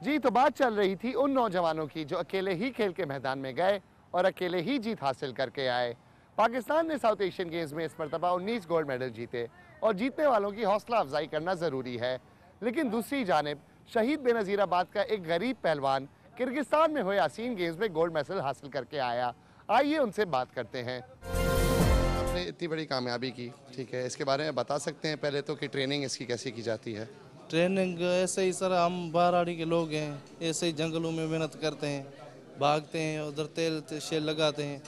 जी, तो बात चल रही थी उन नौजवानों की जो अकेले ही खेल के मैदान में गए और अकेले ही जीत हासिल करके आए। पाकिस्तान ने साउथ एशियन गेम्स में इस मरतबा 19 गोल्ड मेडल जीते और जीतने वालों की हौसला अफजाई करना ज़रूरी है। लेकिन दूसरी जानिब शहीद बेनज़ीराबाद का एक गरीब पहलवान किर्गिस्तान में हुए एशियन गेम्स में गोल्ड मेडल हासिल करके आया। आइए उनसे बात करते हैं। आपने इतनी बड़ी कामयाबी की, ठीक है, इसके बारे में बता सकते हैं पहले तो कि ट्रेनिंग इसकी कैसी की जाती है? ट्रेनिंग ऐसे ही सर, हम बाराड़ी के लोग हैं, ऐसे ही जंगलों में मेहनत करते हैं, भागते हैं, उधर तेल शेल लगाते हैं,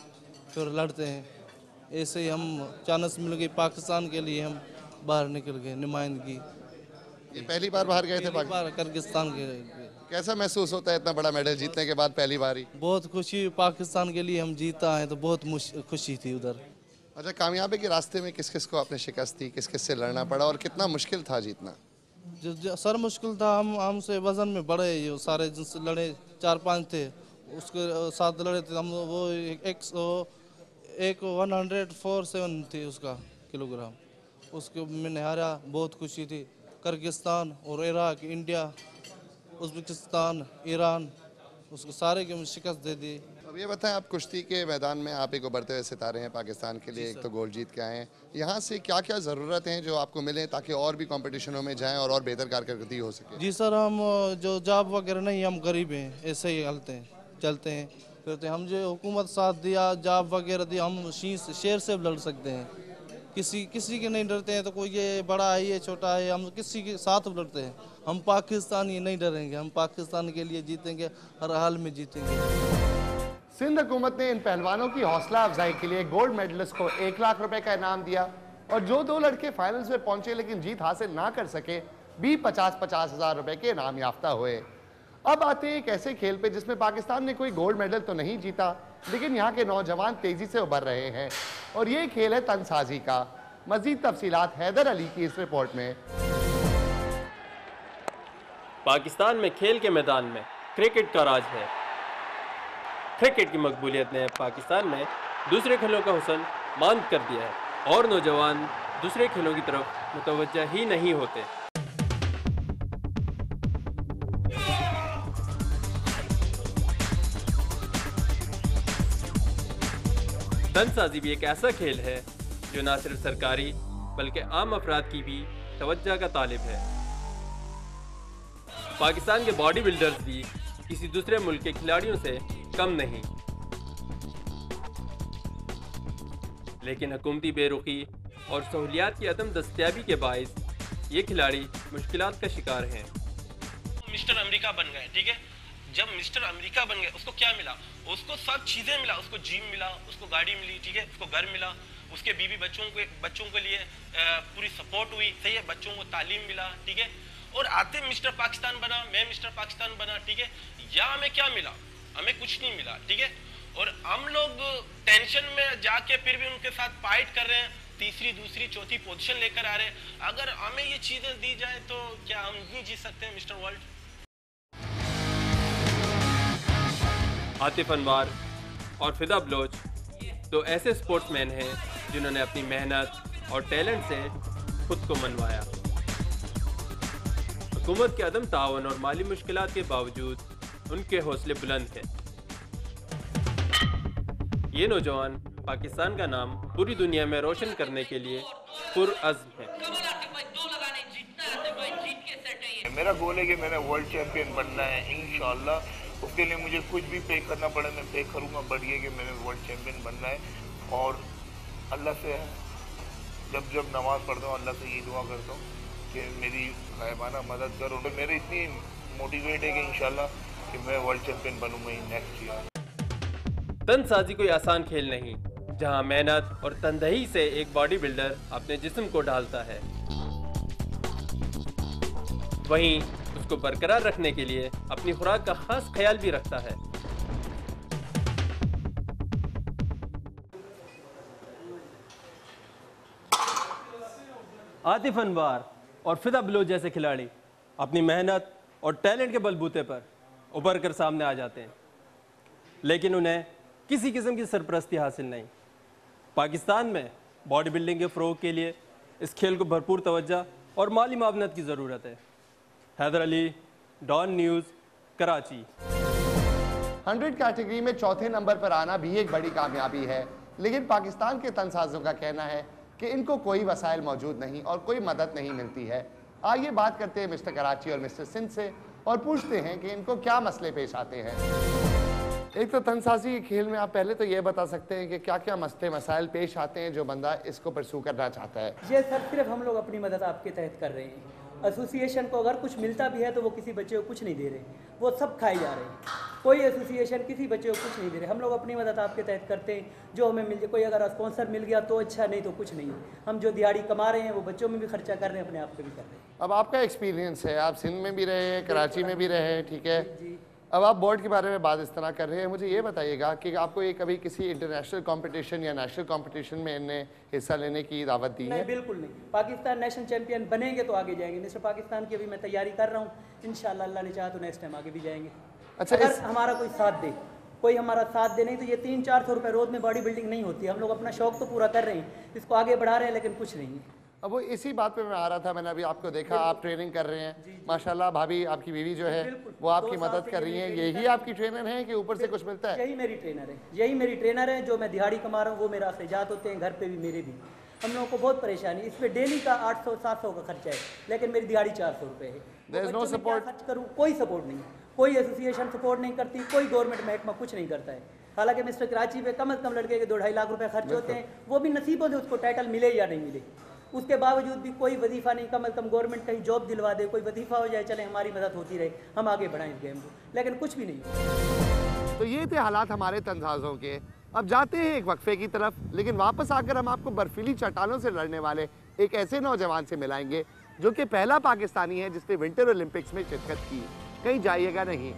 फिर लड़ते हैं। ऐसे ही हम चांस मिल गई पाकिस्तान के लिए, हम बाहर निकल गए नुमाइंदगी। ये पहली बार बाहर गए थे पहली बार किर्गिस्तान के। कैसा महसूस होता है इतना बड़ा मेडल जीतने के बाद पहली बार ही? बहुत खुशी, पाकिस्तान के लिए हम जीता है तो बहुत खुशी थी उधर। अच्छा, कामयाबी के रास्ते में किस किस को आपने शिकस्त दी, किस किस से लड़ना पड़ा और कितना मुश्किल था जीतना? सर मुश्किल था, हम हमसे वजन में बड़े ये सारे जिनसे लड़े 4-5 थे, उसके साथ लड़े थे हम। वो एक 147 थी उसका किलोग्राम, उसको मैंने हारा। बहुत खुशी थी। किर्गिस्तान और इराक, इंडिया, उज़्बेकिस्तान, ईरान, उसको सारे के शिकस्त दे दी। अब ये बताएं, आप कुश्ती के मैदान में आप एक उभरते हुए सितारे हैं पाकिस्तान के लिए, एक तो गोल्ड जीत के आए हैं। यहाँ से क्या क्या ज़रूरतें हैं जो आपको मिलें ताकि और भी कंपटीशनों में जाएं और बेहतर कारकर्दगी हो सके? जी सर, हम जो जॉब वगैरह नहीं, हम गरीब हैं, ऐसे ही चलते हैं फिरते हैं। हम जो हुकूमत साथ दिया, जॉब वगैरह दिया, हम शेर से लड़ सकते हैं। किसी के नहीं डरते हैं, तो कोई ये बड़ा है ये छोटा है, हम किसी के साथ लड़ते हैं। हम पाकिस्तानी नहीं डरेंगे, हम पाकिस्तान के लिए जीतेंगे, हर हाल में जीतेंगे। सिंध हुकूमत ने इन पहलवानों की हौसला अफजाई के लिए गोल्ड मेडलिस्ट को 1 लाख रुपए का इनाम दिया और जो 2 लड़के फाइनल्स में पहुंचे लेकिन जीत हासिल ना कर सके, भी 50-50 हजार रुपए के इनाम याफ्ता हुए। अब आते हैं एक ऐसे खेल पे जिसमें पाकिस्तान ने कोई गोल्ड मेडल तो नहीं जीता, लेकिन यहाँ के नौजवान तेजी से उभर रहे हैं और ये खेल है तनसाजी का। मजीद तफसीलात हैदर अली की इस रिपोर्ट में। पाकिस्तान में खेल के मैदान में क्रिकेट का राज है। क्रिकेट की मकबूलियत ने पाकिस्तान में दूसरे खेलों का हुस्न मांद कर दिया है और नौजवान दूसरे खेलों की तरफ मुतवज्जा ही नहीं होते। तनसाजी भी एक ऐसा खेल है जो न सिर्फ सरकारी बल्कि आम अफराद की भी तवज्जो का तालिब है। पाकिस्तान के बॉडी बिल्डर्स भी किसी दूसरे मुल्क के खिलाड़ियों से कम नहीं, लेकिन हुकूमती बेरुखी और सहूलियात की अदम दस्तयाबी के बाइस ये खिलाड़ी मुश्किलात का शिकार हैं। मिस्टर अमेरिका बन गए, ठीक है। जब मिस्टर अमेरिका बन गए, उसको क्या मिला? उसको सब चीजें मिला, उसको जिम मिला, उसको गाड़ी मिली, ठीक है, उसको घर मिला, उसके बीवी बच्चों के लिए पूरी सपोर्ट हुई, सही है, बच्चों को तालीम मिला, ठीक है। और आते मिस्टर पाकिस्तान बना, मैं मिस्टर पाकिस्तान बना, ठीक है। या हमें क्या मिला? हमें कुछ नहीं मिला, ठीक है। और हम लोग टेंशन में जाके फिर भी उनके साथ फाइट कर रहे हैं, तीसरी दूसरी चौथी पोजीशन लेकर आ रहे हैं। अगर हमें ये चीजें दी जाए तो क्या हम नहीं जीत सकते हैं मिस्टर वर्ल्ड? आतिफ अनवर और फिदा बलोच तो ऐसे स्पोर्ट्समैन हैं जिन्होंने अपनी मेहनत और टैलेंट से खुद को मनवाया। हुकूमत के अदम तावन और माली मुश्किलात के बावजूद उनके हौसले बुलंद हैं। ये नौजवान पाकिस्तान का नाम पूरी दुनिया में रोशन करने के लिए पुरअज़्म हैं। मेरा गोल है कि मैंने वर्ल्ड चैंपियन बनना है इंशाअल्लाह। उसके लिए मुझे कुछ भी पे करना पड़े मैं पे करूँगा, बट ये कि मैंने वर्ल्ड चैंपियन बनना है। और अल्लाह से जब नमाज़ पढ़ता हूँ अल्लाह से ये दुआ करता हूँ कि मेरी गायबाना मदद करो। तो मेरे इतनी मोटिवेट है कि इंशाल्लाह कि मैं वर्ल्ड चैंपियन बनूंगा नेक्स्ट ईयर। तनसाजी कोई आसान खेल नहीं, जहां मेहनत और तनदही से एक बॉडी बिल्डर अपने जिस्म को ढालता है, वहीं उसको बरकरार रखने के लिए अपनी खुराक का खास ख्याल भी रखता है। आतिफ अनवर और फिदा बलोच जैसे खिलाड़ी अपनी मेहनत और टैलेंट के बलबूते पर उभर कर सामने आ जाते हैं, लेकिन उन्हें किसी किस्म की सरपरस्ती हासिल नहीं। पाकिस्तान में बॉडी बिल्डिंग के फ़रोग के लिए इस खेल को भरपूर तवज्जो और माली मावनत की ज़रूरत है। हैदर अली, डॉन न्यूज़, कराची। 100 कैटेगरी में चौथे नंबर पर आना भी एक बड़ी कामयाबी है, लेकिन पाकिस्तान के तंसाजों का कहना है कि इनको कोई वसाइल मौजूद नहीं और कोई मदद नहीं मिलती है। आइए बात करते हैं मिस्टर कराची और मिस्टर सिंध से और पूछते हैं कि इनको क्या मसले पेश आते हैं। एक तो तंसाजी के खेल में आप पहले तो ये बता सकते हैं कि क्या क्या मसले मसाइल पेश आते हैं जो बंदा इसको परसू करना चाहता है। ये सर सिर्फ हम लोग अपनी मदद आपके तहत कर रहे हैं। एसोसिएशन को अगर कुछ मिलता भी है तो वो किसी बच्चे को कुछ नहीं दे रहे, वो सब खाए जा रहे हैं। कोई एसोसिएशन किसी बच्चे को कुछ नहीं दे रहे। हम लोग अपनी मदद आपके तहत करते हैं, जो हमें मिल जाए। कोई अगर स्पॉन्सर मिल गया तो अच्छा, नहीं तो कुछ नहीं। हम जो दिहाड़ी कमा रहे हैं वो बच्चों में भी खर्चा कर रहे हैं, अपने आप पे भी कर रहे हैं। अब आपका एक्सपीरियंस है, आप सिंध में भी रहे हैं, कराची में भी रहे हैं, ठीक है। अब आप बोर्ड के बारे में बात इस तरह कर रहे हैं, मुझे ये बताइएगा कि आपको ये कभी किसी इंटरनेशनल कंपटीशन या नेशनल कंपटीशन में इन्हें हिस्सा लेने की दावत दी है? नहीं, बिल्कुल नहीं। पाकिस्तान नेशनल चैंपियन बनेंगे तो आगे जाएंगे। मिस्टर पाकिस्तान की अभी मैं तैयारी कर रहा हूँ, इंशाल्लाह अल्लाह ने चाहा तो नेक्स्ट टाइम आगे भी जाएंगे। अच्छा, अगर हमारा कोई साथ दे, कोई हमारा साथ दे, नहीं तो ये 300-400 रुपये रोज में बॉडी बिल्डिंग नहीं होती है। हम लोग अपना शौक तो पूरा कर रहे हैं, इसको आगे बढ़ा रहे हैं, लेकिन कुछ नहीं है। अब वो इसी बात पे मैं आ रहा था, मैंने अभी आपको देखा आप ट्रेनिंग कर रहे हैं, माशाल्लाह। भाभी आपकी बीवी जो है वो आपकी मदद कर रही है, यही आपकी ट्रेनर है कि ऊपर से कुछ मिलता है? यही मेरी ट्रेनर है, यही मेरी ट्रेनर है। जो मैं दिहाड़ी कमा रहा हूँ वो मेरा अखराजात होते हैं, घर पे भी मेरे भी। हम लोगों को बहुत परेशानी, इसमें डेली का 800-700 का खर्चा है, लेकिन मेरी दिहाड़ी 400 रुपये है। There is no support? खर्च करूँ, कोई सपोर्ट नहीं है। कोई एसोसिएशन सपोर्ट नहीं करती, कोई गवर्नमेंट महकमा कुछ नहीं करता है। हालांकि मिस्टर कराची पे कम से कम लड़के के 2-2.5 लाख रुपए खर्च होते हैं, वो भी नसीबों से उसको टाइटल मिले या नहीं मिले। उसके बावजूद भी कोई वजीफा नहीं। कम से कम गवर्नमेंट कहीं जॉब दिलवा दे, कोई वजीफा हो जाए, चले हमारी मदद होती रहे, हम आगे बढ़ाएं इस गेम को, लेकिन कुछ भी नहीं। तो ये थे हालात हमारे तंजाज़ों के। अब जाते हैं एक वक्फे की तरफ, लेकिन वापस आकर हम आपको बर्फीली चट्टानों से लड़ने वाले एक ऐसे नौजवान से मिलाएंगे जो कि पहला पाकिस्तानी है जिसने विंटर ओलंपिक्स में शिरकत की। कहीं जाइएगा नहीं।